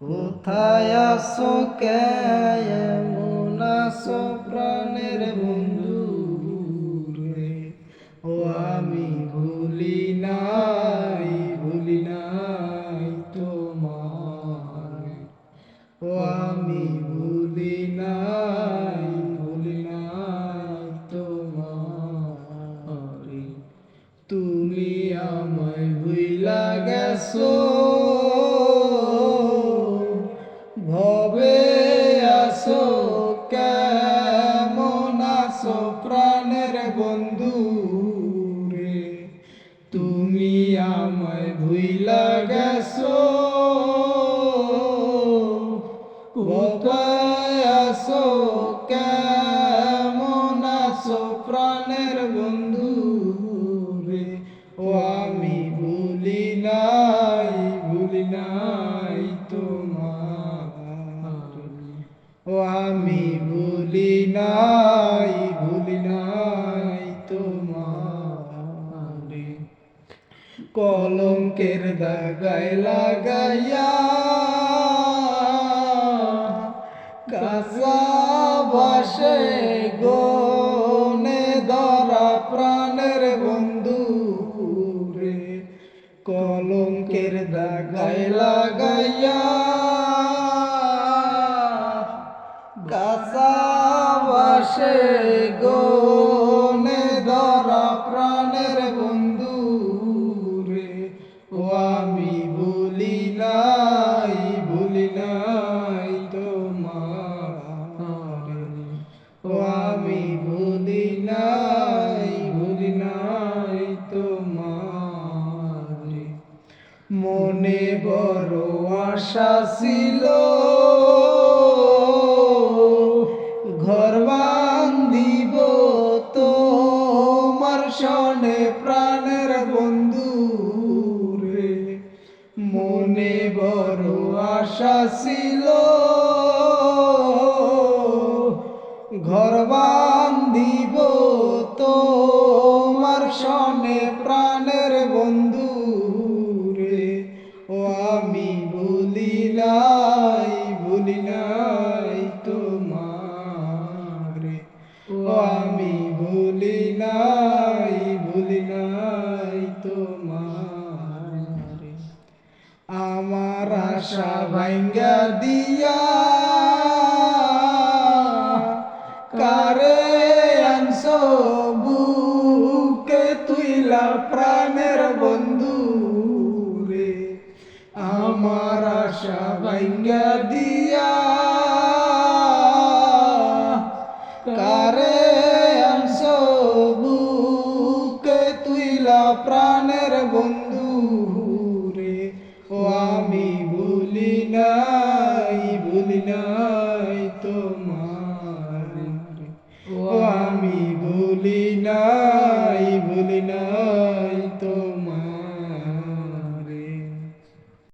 কোথায় আছো কেমন আছো প্রাণের বন্ধু রে? ও আমি ভুলি নাই তোমার। ও আমি ভুলি নাই তোমার। তুমি আমায় ভুইলা গেছো, ভবে আসো কেমন আসো প্রাণের বন্ধু রে? তুমি আমায় ভুইলা গেছো, ভবে আসো কেমন আসো প্রাণের বন্ধু রে? ও আমি ভুলি নাই তোমার। ও আমি ভুলি নাই তোমার। কলঙ্কের দাগায় লাগাইয়া কাঁচা বাসে গনে ধরা প্রাণের বন্ধু রে। কলঙ্কের দাগায় লাগাইয়া কাঁচা বাসে গনে ধরা প্রাণের বন্ধু রে। ও আমি ভুলি নাই তোমার। ও আমি ভুলি নাই তোমার। মনে বড় আশা ছিল, ঘর বান্ধিব তোমার সনে প্রাণের বন্ধু রে। মনে বড় আশা ছিল, ঘর বান্ধিব তোমার সনে প্রাণের বন্ধু রে। ও আমি ভুলি নাই তোমার। ও আমি ভুলি নাই তোমার। আমার আশা ভাঙ্গা দিয়া কারে আনছো বুকে তুইলা প্রাণের বন্ধু রে? আমার আশা ভাঙ্গা দিয়া কারে আনছো বুকে তুইলা প্রাণের বন্ধু রে? ও আমি ভুলি নাই তোমার। ও আমি ভুলি নাই